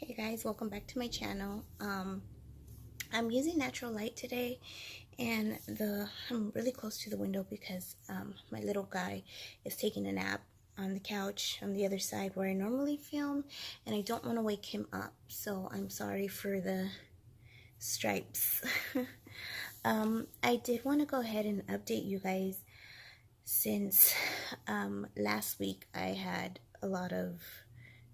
Hey guys, welcome back to my channel. I'm using natural light today, and I'm really close to the window because my little guy is taking a nap on the couch on the other side where I normally film, and I don't want to wake him up, so I'm sorry for the stripes. I did want to go ahead and update you guys since last week I had a lot of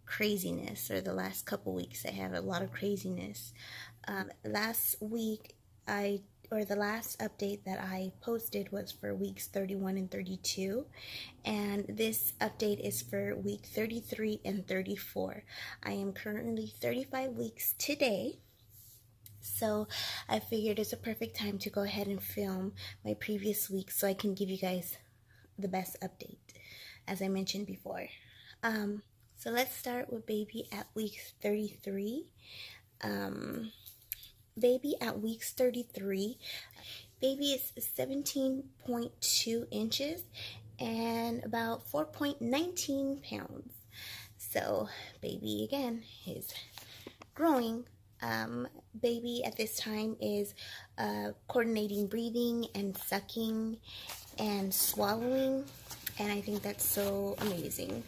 craziness, or the last couple weeks I have a lot of craziness. Last week the last update that I posted was for weeks 31 and 32, and this update is for week 33 and 34. I am currently 35 weeks today, so I figured it's a perfect time to go ahead and film my previous week so I can give you guys the best update, as I mentioned before. So let's start with baby at week 33. Baby at weeks 33, baby is 17.2 inches and about 4.19 pounds. So baby again is growing. Baby at this time is coordinating breathing and sucking and swallowing, and I think that's so amazing.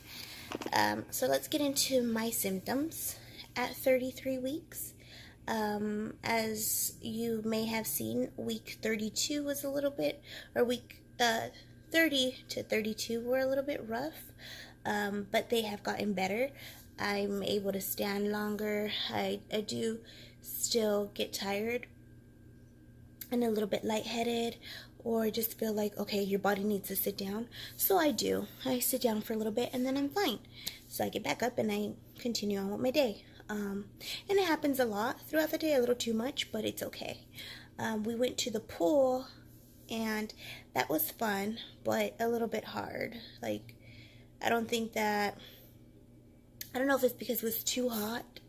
So let's get into my symptoms at 33 weeks. As you may have seen, week 32 was a little bit, or week 30 to 32 were a little bit rough, but they have gotten better. I'm able to stand longer. I do still get tired and a little bit lightheaded, or just feel like, okay, your body needs to sit down. So I do. I sit down for a little bit and then I'm fine. So I get back up and I continue on with my day. And it happens a lot throughout the day, a little too much, but it's okay. We went to the pool and that was fun, but a little bit hard. Like, I don't know if it's because it was too hot,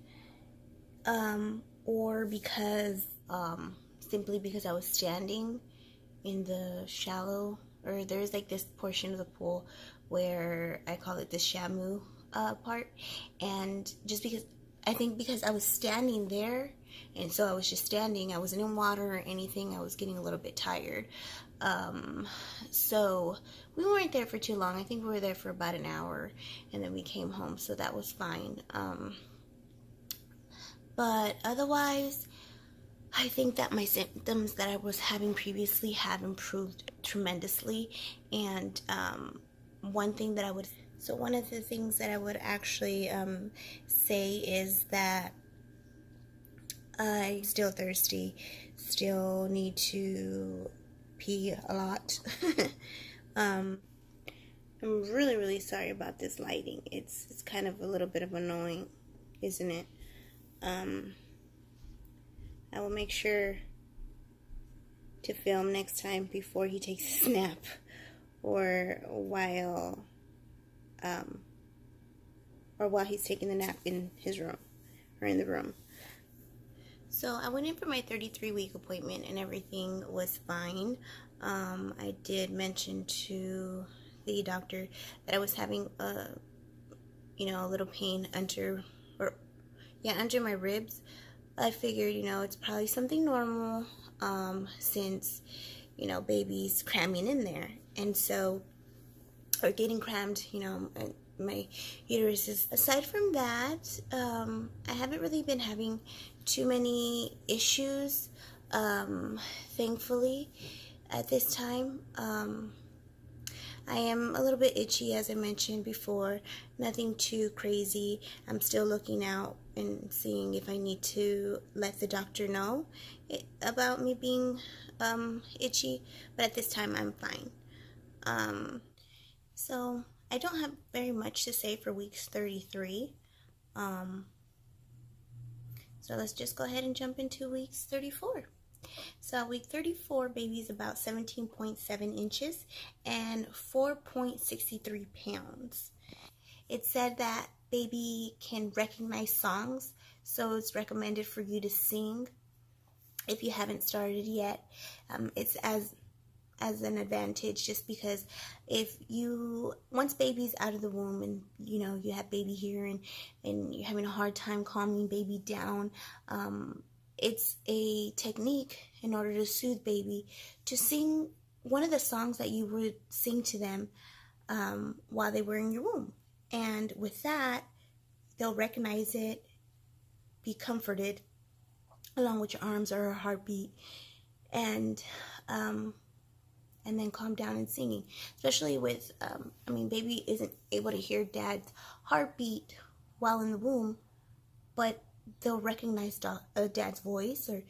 or because, simply because I was standing in the shallow, or there's like this portion of the pool where I call it the shamu part, and just because I was standing there, and so I was just standing, I wasn't in water or anything, I was getting a little bit tired. So we weren't there for too long. I think we were there for about an hour, and then we came home, so that was fine. But otherwise, I think that my symptoms that I was having previously have improved tremendously. And one of the things that I would actually say is that I'm still thirsty, still need to pee a lot. I'm really sorry about this lighting. It's kind of a little bit of annoying, isn't it? I will make sure to film next time before he takes a snap, or while he's taking the nap in his room, or in the room. So I went in for my 33-week appointment and everything was fine. I did mention to the doctor that I was having a little pain under my ribs. I figured, it's probably something normal, since, baby's cramming in there. And so, or getting crammed, my uterus is. Aside from that, I haven't really been having too many issues, thankfully, at this time. I am a little bit itchy, as I mentioned before. Nothing too crazy. I'm still looking out and seeing if I need to let the doctor know about me being itchy, but at this time I'm fine. So I don't have very much to say for weeks 33. So let's just go ahead and jump into weeks 34. So week 34, baby is about 17.7 inches and 4.63 pounds. It said that baby can recognize songs, so it's recommended for you to sing if you haven't started yet. It's as as an advantage, just because if you, once baby's out of the womb and you have baby here and you're having a hard time calming baby down, it's a technique in order to soothe baby to sing one of the songs that you would sing to them while they were in your womb. And with that, they'll recognize it, be comforted, along with your arms or a heartbeat, and then calm down and singing. Especially with, baby isn't able to hear dad's heartbeat while in the womb, but they'll recognize dad's voice or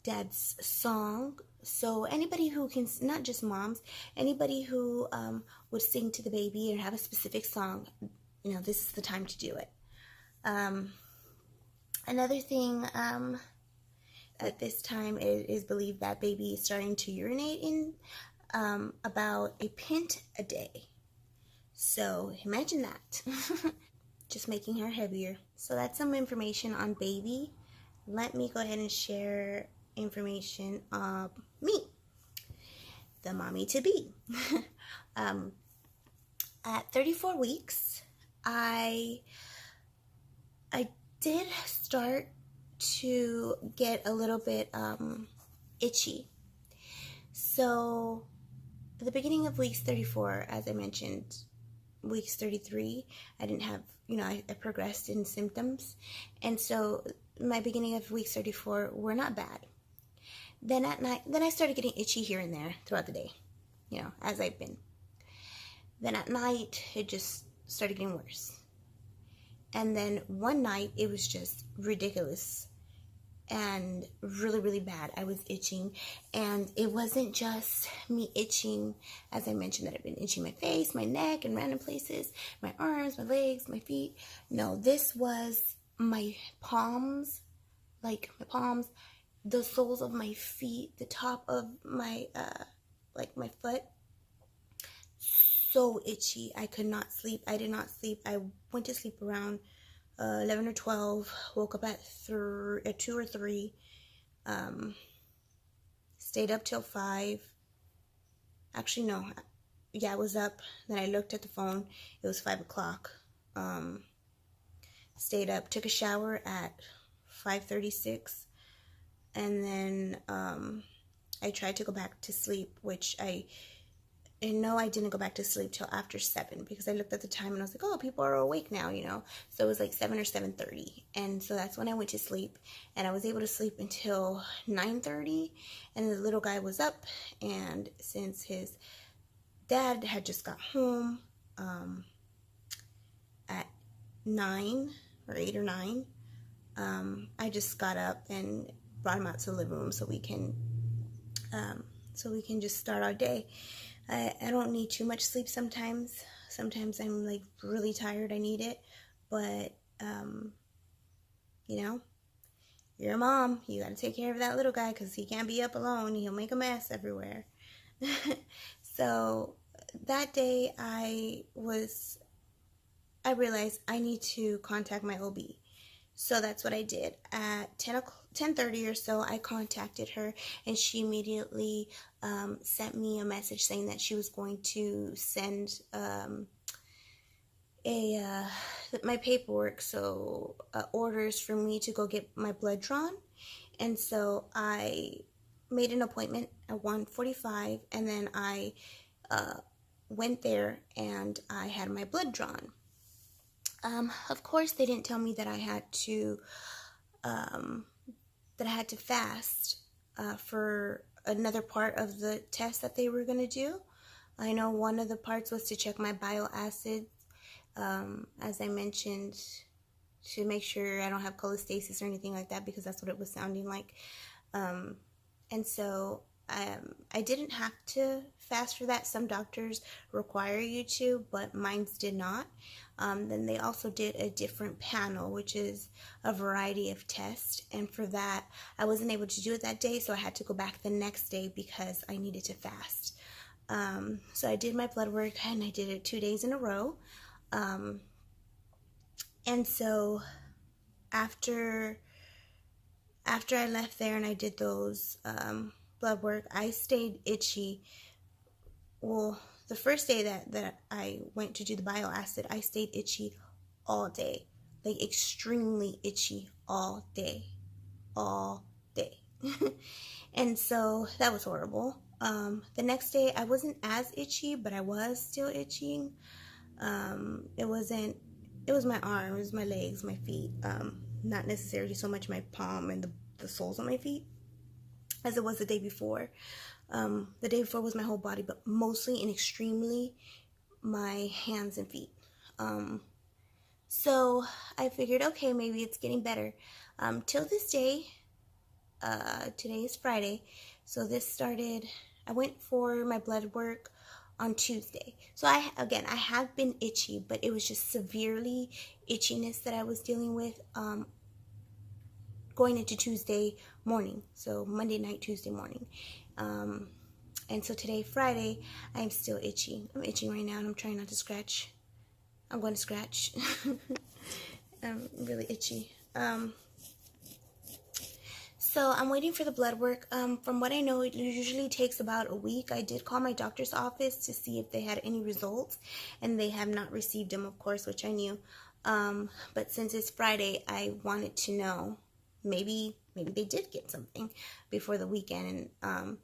dad's song. So anybody who can, not just moms, anybody who would sing to the baby or have a specific song, this is the time to do it. Another thing, at this time, it is believed that baby is starting to urinate in about a pint a day. So imagine that. Just making her heavier. So that's some information on baby. Let me go ahead and share information on me, the mommy to be. At 34 weeks, I did start to get a little bit itchy. So at the beginning of weeks 34, as I mentioned, weeks 33, I didn't have, I progressed in symptoms. And so my beginning of weeks 34 were not bad. Then at night, I started getting itchy here and there throughout the day, as I've been. Then at night, it just started getting worse. And then one night, it was just ridiculous and really, really bad. I was itching, and it wasn't just me itching, as I mentioned, that I've been itching my face, my neck, and random places, my arms, my legs, my feet. No, this was my palms, the soles of my feet, the top of my, my foot. So itchy. I could not sleep. I did not sleep. I went to sleep around 11 or 12, woke up at 2 or 3, stayed up till 5. Actually, no. Yeah, I was up. Then I looked at the phone. It was 5 o'clock. Stayed up, took a shower at 5:36, and then I tried to go back to sleep, which I didn't go back to sleep till after 7, because I looked at the time and I was like, oh, people are awake now, So it was like 7 or 7:30. And so that's when I went to sleep, and I was able to sleep until 9:30. And the little guy was up, and since his dad had just got home at 9 or 8 or 9, I just got up and brought him out to the living room so we can just start our day. I don't need too much sleep sometimes. Sometimes I'm like really tired. I need it. But, you're a mom. You got to take care of that little guy because he can't be up alone. He'll make a mess everywhere. So that day I realized I need to contact my OB. So that's what I did. At 10:30 or so, I contacted her, and she immediately sent me a message saying that she was going to send my paperwork, so orders for me to go get my blood drawn. And so I made an appointment at 1:45, and then I went there and I had my blood drawn. Of course, they didn't tell me that I had to fast for another part of the test that they were going to do. I know one of the parts was to check my bile acids, as I mentioned, to make sure I don't have cholestasis or anything like that, because that's what it was sounding like. And so I didn't have to fast for that. Some doctors require you to, but mine did not. Then they also did a different panel, which is a variety of tests. And for that, I wasn't able to do it that day, so I had to go back the next day because I needed to fast. So I did my blood work, and I did it 2 days in a row. And so after I left there and I did those blood work, I stayed itchy well, the first day that I went to do the bile acid, I stayed itchy all day. Like extremely itchy all day. All day. And so that was horrible. The next day I wasn't as itchy, but I was still itching. It was my arms, my legs, my feet. Not necessarily so much my palm and the soles of my feet as it was the day before. The day before was my whole body, but mostly and extremely my hands and feet. So I figured, okay, maybe it's getting better. Till this day, today is Friday, so I went for my blood work on Tuesday. So I have been itchy, but it was just severely itchiness that I was dealing with going into Tuesday morning. So Monday night, Tuesday morning. And so today, Friday, I'm still itchy. I'm itching right now and I'm trying not to scratch. I'm going to scratch. I'm really itchy. So I'm waiting for the blood work. From what I know, it usually takes about a week. I did call my doctor's office to see if they had any results, and they have not received them, of course, which I knew. But since it's Friday, I wanted to know. Maybe they did get something before the weekend. And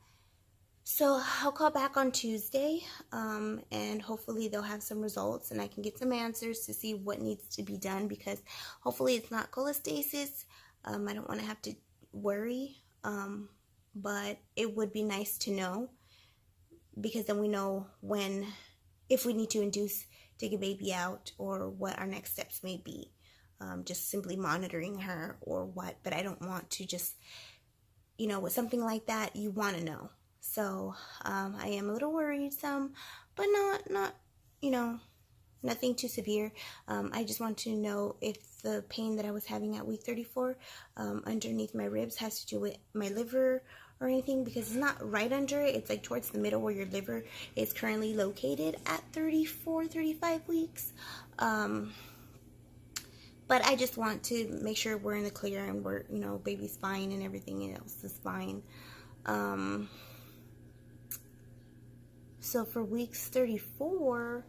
so I'll call back on Tuesday, and hopefully they'll have some results, and I can get some answers to see what needs to be done, because hopefully it's not cholestasis. I don't want to have to worry, but it would be nice to know, because then we know if we need to induce, take a baby out, or what our next steps may be. Just simply monitoring her or what, but I don't want to just, with something like that, you want to know. So I am a little worried but not nothing too severe. I just want to know if the pain that I was having at week 34 underneath my ribs has to do with my liver or anything, because it's not right under it. It's like towards the middle where your liver is currently located at 34, 35 weeks. But I just want to make sure we're in the clear and we're, baby's fine and everything else is fine. So for weeks 34,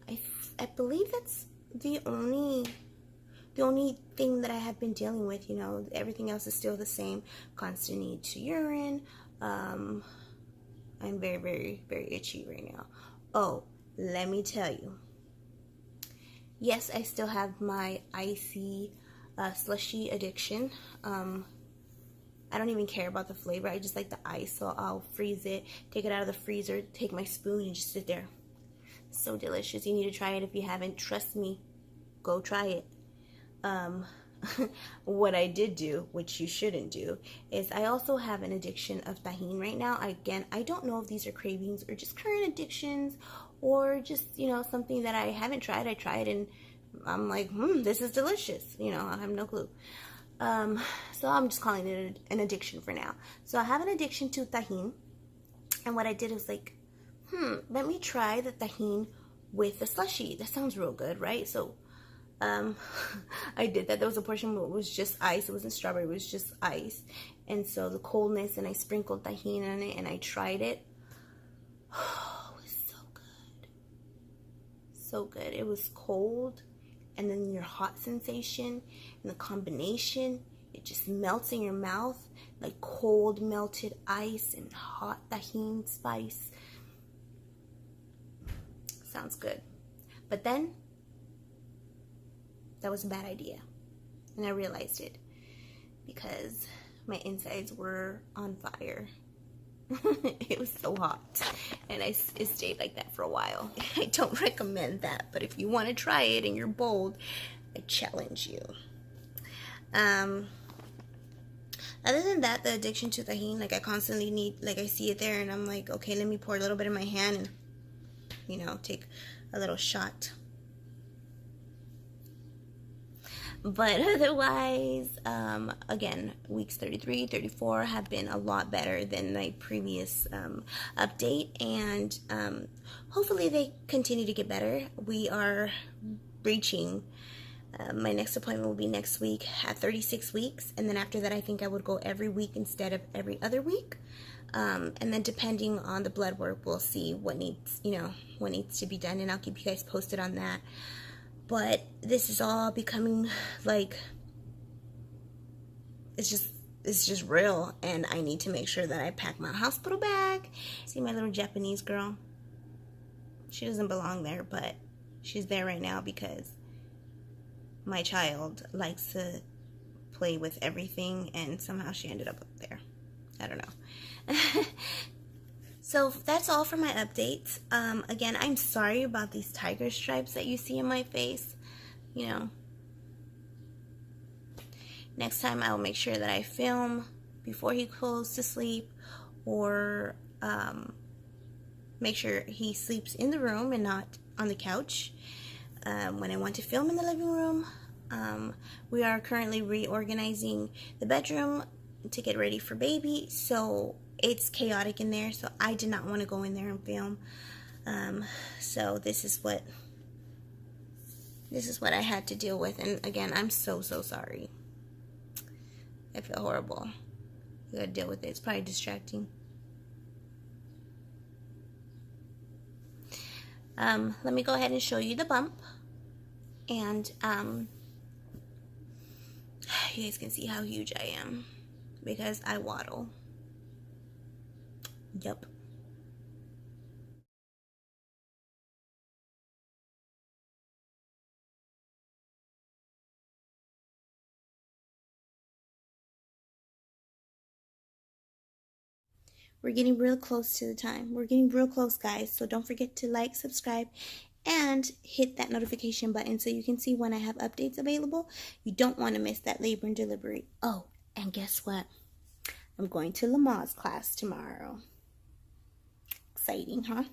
I believe that's the only thing that I have been dealing with. Everything else is still the same. Constant need to urine. I'm very, very, very itchy right now. Oh, let me tell you. Yes, I still have my icy slushy addiction. I don't even care about the flavor. I just like the ice, so I'll freeze it, take it out of the freezer, take my spoon, and just sit there. So delicious. You need to try it if you haven't. Trust me. Go try it. What I did do, which you shouldn't do, is I also have an addiction of Tajín right now. Again, I don't know if these are cravings or just current addictions, or just, something that I haven't tried. I tried and I'm like, this is delicious. I have no clue. So I'm just calling it an addiction for now. So I have an addiction to Tajín. And what I did was like, let me try the Tajín with the slushy. That sounds real good, right? So I did that. There was a portion where it was just ice. It wasn't strawberry. It was just ice. And so the coldness, and I sprinkled Tajín on it, and I tried it. Oh, it was so good. So good. It was cold, and then your hot sensation, and the combination, it just melts in your mouth, like cold melted ice and hot Tajín spice. Sounds good. But then, that was a bad idea. And I realized it, because my insides were on fire. It was so hot, and it stayed like that for a while. I don't recommend that, but if you want to try it and you're bold, I challenge you. Other than that, the addiction to Tajín, like I constantly need, like I see it there and I'm like, okay, let me pour a little bit in my hand and, take a little shot. But otherwise, again, weeks 33, 34 have been a lot better than my previous update, and hopefully they continue to get better. We are reaching, my next appointment will be next week at 36 weeks, and then after that I think I would go every week instead of every other week. And then depending on the blood work, we'll see what needs, what needs to be done, and I'll keep you guys posted on that. But this is all becoming like, it's just real, and I need to make sure that I pack my hospital bag. See my little Japanese girl? She doesn't belong there, but she's there right now because my child likes to play with everything, and somehow she ended up there. I don't know. So that's all for my updates. Again, I'm sorry about these tiger stripes that you see in my face. Next time I will make sure that I film before he goes to sleep, or make sure he sleeps in the room and not on the couch. When I want to film in the living room, we are currently reorganizing the bedroom to get ready for baby, so it's chaotic in there, so I did not want to go in there and film. So this is what I had to deal with, and again, I'm so sorry. I feel horrible. You gotta deal with it. It's probably distracting. Let me go ahead and show you the bump, and you guys can see how huge I am because I waddle. Yep. We're getting real close to the time. We're getting real close, guys. So don't forget to like, subscribe, and hit that notification button so you can see when I have updates available. You don't want to miss that labor and delivery. Oh, and guess what? I'm going to Lamaze class tomorrow. Exciting, huh?